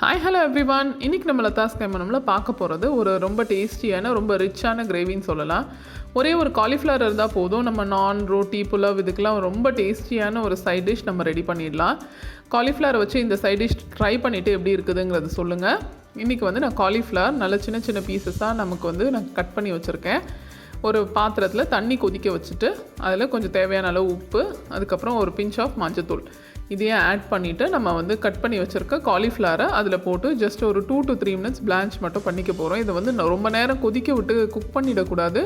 Hi hello everyone. இன்றைக்கி நம்ம லதாஸ் கைமனம்ல பார்க்க போகிறது ஒரு ரொம்ப டேஸ்டியான ரொம்ப ரிச்சான கிரேவின்னு சொல்லலாம். ஒரே ஒரு காலிஃப்ளவர் இருந்தால் போதும், நம்ம நான் ரோட்டி புலாவ் இதுக்கெலாம் ரொம்ப டேஸ்டியான ஒரு சைட் டிஷ் நம்ம ரெடி பண்ணிடலாம். காலிஃப்ளவரை வச்சு இந்த சைட் டிஷ் ட்ரை பண்ணிவிட்டு எப்படி இருக்குதுங்கிறது சொல்லுங்கள். இன்றைக்கி நான் காலிஃப்ளவர் நல்ல சின்ன சின்ன பீசஸாக நான் கட் பண்ணி வச்சுருக்கேன். ஒரு பாத்திரத்தில் தண்ணி கொதிக்க வச்சுட்டு அதில் கொஞ்சம் தேவையான அளவு உப்பு, அதுக்கப்புறம் ஒரு பிஞ்ச் ஆஃப் மஞ்சத்தூள் இதையும் ஆட் பண்ணிவிட்டு நம்ம கட் பண்ணி வச்சுருக்க காலிஃப்ளவரை அதில் போட்டு ஜஸ்ட் ஒரு 2 to 3 minutes பிளான்ச் மட்டும் பண்ணிக்க போகிறோம். இதை ரொம்ப நேரம் கொதிக்க விட்டு குக் பண்ணிடக்கூடாது,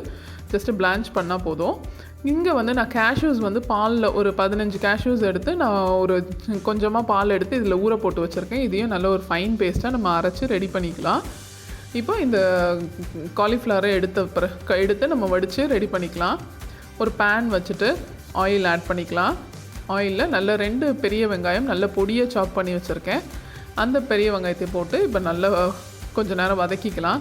ஜஸ்ட்டு பிளான்ச் பண்ணால் போதும். இங்கே நான் கேஷ்யூஸ் பாலில் ஒரு 15 கேஷ்யூஸ் எடுத்து நான் ஒரு கொஞ்சமாக பால் எடுத்து இதில் ஊற போட்டு வச்சுருக்கேன். இதையும் நல்ல ஒரு ஃபைன் பேஸ்ட்டாக நம்ம அரைச்சி ரெடி பண்ணிக்கலாம். இப்போ இந்த காலிஃப்ளவரை எடுத்து நம்ம வடித்து ரெடி பண்ணிக்கலாம். ஒரு பேன் வச்சுட்டு ஆயில் ஆட் பண்ணிக்கலாம். ஆயிலில் நல்ல 2 பெரிய வெங்காயம் நல்ல பொடியை சாப் பண்ணி வச்சுருக்கேன். அந்த பெரிய வெங்காயத்தை போட்டு இப்போ நல்லா கொஞ்சம் நேரம் வதக்கிக்கலாம்.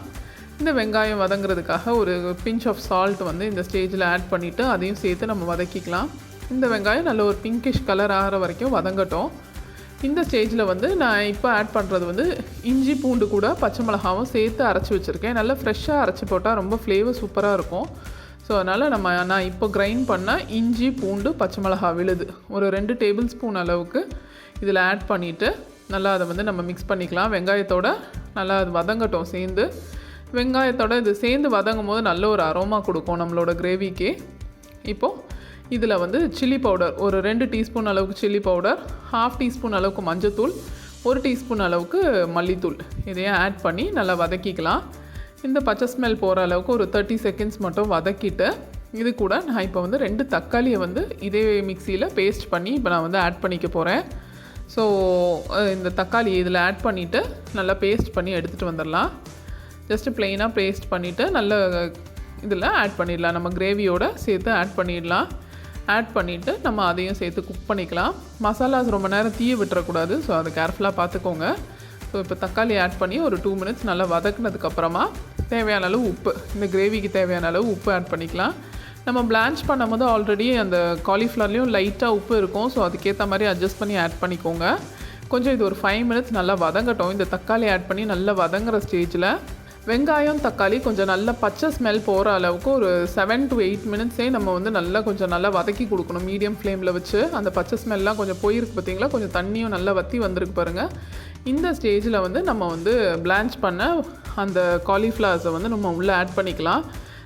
இந்த வெங்காயம் வதங்கிறதுக்காக ஒரு பிஞ்ச் ஆஃப் சால்ட் இந்த ஸ்டேஜில் ஆட் பண்ணிவிட்டு அதையும் சேர்த்து நம்ம வதக்கிக்கலாம். இந்த வெங்காயம் நல்ல ஒரு பிங்கிஷ் கலர் ஆகிற வரைக்கும் வதங்கட்டும். இந்த ஸ்டேஜில் நான் இப்போ ஆட் பண்ணுறது இஞ்சி பூண்டு கூட பச்சை மிளகாவும் சேர்த்து அரைச்சி வச்சுருக்கேன். நல்லா ஃப்ரெஷ்ஷாக அரைச்சி போட்டால் ரொம்ப ஃப்ளேவர் சூப்பராக இருக்கும். ஸோ அதனால் நான் இப்போ கிரைண்ட் பண்ண இஞ்சி பூண்டு பச்சை மிளகா விழுது ஒரு 2 டேபிள் ஸ்பூன் அளவுக்கு இதில் ஆட் பண்ணிவிட்டு நல்லா அதை நம்ம மிக்ஸ் பண்ணிக்கலாம். வெங்காயத்தோடு நல்லா அது வதங்கட்டும். சேர்ந்து வெங்காயத்தோடு இது சேர்ந்து வதங்கும் போது நல்ல ஒரு அரோமா கொடுக்கும் நம்மளோட கிரேவிக்கு. இப்போது இதில் சில்லி பவுடர் ஒரு 2 டீஸ்பூன் அளவுக்கு சில்லி பவுடர், 1/2 டீஸ்பூன் அளவுக்கு மஞ்சத்தூள், 1 டீஸ்பூன் அளவுக்கு மல்லித்தூள் இதையும் ஆட் பண்ணி நல்லா வதக்கிக்கலாம். இந்த பச்சை ஸ்மெல் போகிற அளவுக்கு ஒரு 30 செகண்ட்ஸ் மட்டும் வதக்கிட்டு இது கூட நான் இப்போ 2 தக்காளியை இதே மிக்சியில் பேஸ்ட் பண்ணி இப்போ நான் ஆட் பண்ணிக்க போகிறேன். ஸோ இந்த தக்காளி இதில் ஆட் பண்ணிவிட்டு நல்லா பேஸ்ட் பண்ணி எடுத்துகிட்டு வந்துடலாம். ஜஸ்ட்டு ப்ளெயினாக பேஸ்ட் பண்ணிவிட்டு நல்லா இதில் ஆட் பண்ணிடலாம். நம்ம கிரேவியோடு சேர்த்து ஆட் பண்ணிடலாம். ஆட் பண்ணிவிட்டு நம்ம அதையும் சேர்த்து குக் பண்ணிக்கலாம். மசாலாஸ் ரொம்ப நேரம் தீய விட்டுறக்கூடாது, ஸோ அதை கேர்ஃபுல்லாக பார்த்துக்கோங்க. ஸோ இப்போ தக்காளி ஆட் பண்ணி ஒரு 2 minutes நல்லா வதக்குனதுக்கப்புறமா தேவையான அளவு உப்பு, இந்த கிரேவிக்கு தேவையான அளவு உப்பு ஆட் பண்ணிக்கலாம். நம்ம பிளான்ச் பண்ணும்போது ஆல்ரெடி அந்த காலிஃப்ளவர்லேயும் லைட்டாக உப்பு இருக்கும், ஸோ அதுக்கேற்ற மாதிரி அட்ஜஸ்ட் பண்ணி ஆட் பண்ணிக்கோங்க. கொஞ்சம் இது ஒரு 5 minutes நல்லா வதங்கட்டும். இந்த தக்காளி ஆட் பண்ணி நல்லா வதங்குற ஸ்டேஜில் வெங்காயம் தக்காளி கொஞ்சம் நல்ல பச்சை ஸ்மெல் போகிற அளவுக்கு ஒரு 7 to 8 minutesே நம்ம நல்லா கொஞ்சம் நல்லா வதக்கி கொடுக்கணும். மீடியம் ஃப்ளேமில் வச்சு அந்த பச்சை ஸ்மெல்லாம் கொஞ்சம் போயிருக்கு பார்த்தீங்களா, கொஞ்சம் தண்ணியும் நல்லா வற்றி வந்திருக்கு பாருங்கள். இந்த ஸ்டேஜில் நம்ம பிளான்ச் பண்ண அந்த காலிஃப்ளவர்ஸை நம்ம உள்ளே ஆட் பண்ணிக்கலாம்.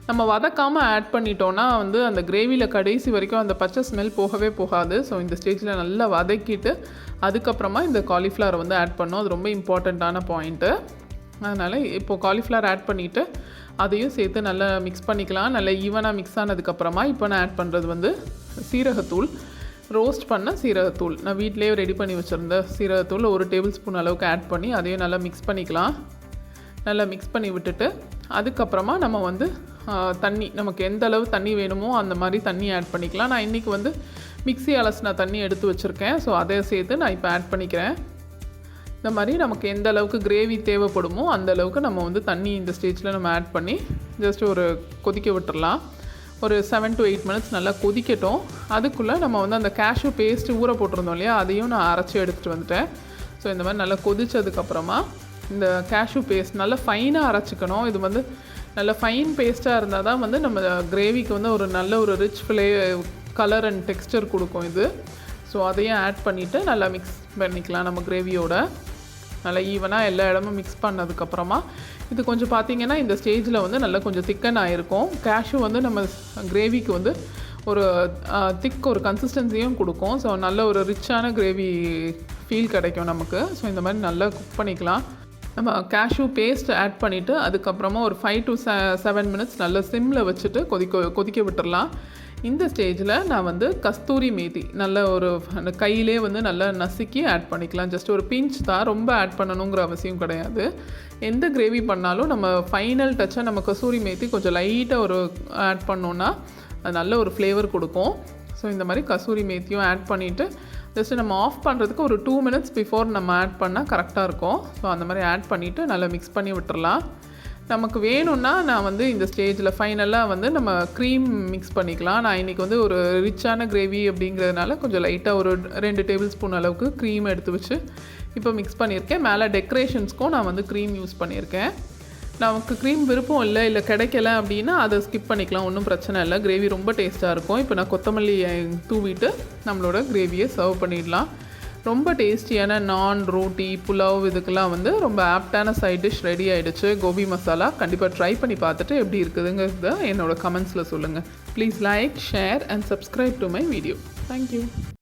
நம்ம வதக்காமல் ஆட் பண்ணிட்டோன்னா அந்த கிரேவியில் கடைசி வரைக்கும் அந்த பச்சை ஸ்மெல் போகவே போகாது. ஸோ இந்த ஸ்டேஜில் நல்லா வதக்கிட்டு அதுக்கப்புறமா இந்த காலிஃப்ளவரை ஆட் பண்ணோம். அது ரொம்ப இம்பார்ட்டண்ட்டான பாயிண்ட்டு. அதனால் இப்போது காலிஃப்ளவர் ஆட் பண்ணிவிட்டு அதையும் சேர்த்து நல்லா மிக்ஸ் பண்ணிக்கலாம். நல்லா ஈவனாக மிக்ஸ் ஆனதுக்கப்புறமா இப்போ நான் ஆட் பண்ணுறது சீரகத்தூள், ரோஸ்ட் பண்ண சீரகத்தூள். நான் வீட்டிலேயே ரெடி பண்ணி வச்சுருந்த சீரகத்தூள் ஒரு டேபிள் ஸ்பூன் அளவுக்கு ஆட் பண்ணி அதையும் நல்லா மிக்ஸ் பண்ணிக்கலாம். நல்லா மிக்ஸ் பண்ணி விட்டுட்டு அதுக்கப்புறமா நம்ம தண்ணி, நமக்கு எந்த அளவு தண்ணி வேணுமோ அந்த மாதிரி தண்ணி ஆட் பண்ணிக்கலாம். நான் இன்றைக்கி மிக்ஸி அலசின தண்ணி எடுத்து வச்சுருக்கேன். ஸோ அதை சேர்த்து நான் இப்போ ஆட் பண்ணிக்கிறேன். இந்த மாதிரி நமக்கு எந்த அளவுக்கு கிரேவி தேவைப்படுமோ அந்த அளவுக்கு நம்ம தண்ணி இந்த ஸ்டேஜில் நம்ம ஆட் பண்ணி ஜஸ்ட் ஒரு கொதிக்க விட்டுறலாம். ஒரு 7 to 8 minutes நல்லா கொதிக்கட்டும். அதுக்குள்ளே நம்ம அந்த கேஷ்யூ பேஸ்ட்டு ஊற போட்டிருந்தோம் இல்லையா, அதையும் நான் அரைச்சி எடுத்துகிட்டு வந்துட்டேன். ஸோ இந்த மாதிரி நல்லா கொதித்ததுக்கப்புறமா இந்த கேஷ்யூ பேஸ்ட் நல்லா ஃபைனாக அரைச்சிக்கணும். இது நல்ல ஃபைன் பேஸ்ட்டாக இருந்தால் தான் நம்ம கிரேவிக்கு ஒரு நல்ல ஒரு ரிச் கலர் அண்ட் டெக்ஸ்டர் கொடுக்கும் இது. ஸோ அதையும் ஆட் பண்ணிவிட்டு நல்லா மிக்ஸ் பண்ணிக்கலாம். நம்ம கிரேவியோட நல்லா ஈவனாக எல்லா இடமும் மிக்ஸ் பண்ணதுக்கப்புறமா இது கொஞ்சம் பார்த்திங்கன்னா இந்த ஸ்டேஜில் நல்லா கொஞ்சம் திக்கன் ஆகிருக்கும். கேஷ்யூ நம்ம கிரேவிக்கு ஒரு திக் ஒரு கன்சிஸ்டன்சியும் கொடுக்கும். ஸோ நல்ல ஒரு ரிச்சான கிரேவி ஃபீல் கிடைக்கும் நமக்கு. ஸோ இந்த மாதிரி நல்லா குக் பண்ணிக்கலாம். நம்ம கேஷ்யூ பேஸ்ட் ஆட் பண்ணிவிட்டு அதுக்கப்புறமா ஒரு 5 to 7 minutes நல்லா சிம்மில் வச்சுட்டு கொதிக்க விட்டுடலாம். இந்த ஸ்டேஜில் நான் கஸ்தூரி மேத்தி நல்ல ஒரு அந்த கையிலே நல்லா நசுக்கி ஆட் பண்ணிக்கலாம். ஜஸ்ட் ஒரு பிஞ்ச் தான், ரொம்ப ஆட் பண்ணணுங்கிற அவசியம் கிடையாது. எந்த கிரேவி பண்ணாலும் நம்ம ஃபைனல் டச்சாக நம்ம கஸ்தூரி மேத்தி கொஞ்சம் லைட்டாக ஒரு ஆட் பண்ணோன்னா அது நல்ல ஒரு ஃப்ளேவர் கொடுக்கும். ஸோ இந்த மாதிரி கஸ்தூரி மேத்தியும் ஆட் பண்ணிவிட்டு ஜஸ்ட்டு நம்ம ஆஃப் பண்ணுறதுக்கு ஒரு 2 minutes பிஃபோர் நம்ம ஆட் பண்ணால் கரெக்டாக இருக்கும். ஸோ அந்த மாதிரி ஆட் பண்ணிவிட்டு நல்லா மிக்ஸ் பண்ணி விட்டுறலாம். நமக்கு வேணும்னா நான் இந்த ஸ்டேஜில் ஃபைனலாக நம்ம க்ரீம் மிக்ஸ் பண்ணிக்கலாம். நான் இன்றைக்கி ஒரு ரிச்சான கிரேவி அப்படிங்கிறதுனால கொஞ்சம் லைட்டாக ஒரு 2 டேபிள் ஸ்பூன் அளவுக்கு க்ரீம் எடுத்து வச்சு இப்போ மிக்ஸ் பண்ணியிருக்கேன். மேலே டெக்கரேஷன்ஸ்க்கும் நான் வந்து க்ரீம் யூஸ் பண்ணியிருக்கேன். நமக்கு க்ரீம் விருப்பம் இல்லை கிடைக்கல அப்படின்னா அதை ஸ்கிப் பண்ணிக்கலாம், ஒன்றும் பிரச்சனை இல்லை. கிரேவி ரொம்ப டேஸ்ட்டாக இருக்கும். இப்போ நான் கொத்தமல்லி தூவிட்டு நம்மளோட கிரேவியை சர்வ் பண்ணிடலாம். ரொம்ப டேஸ்டியான நான், ரோட்டி, புலாவ் இதுக்கெல்லாம் வந்து ரொம்ப ஆப்டான சைட் டிஷ் ரெடி ஆகிடுச்சு. கோபி மசாலா கண்டிப்பாக ட்ரை பண்ணி பார்த்துட்டு எப்படி இருக்குதுங்கிறத என்னோட கமெண்ட்ஸில் சொல்லுங்கள். Please like, share and subscribe to my video. Thank you.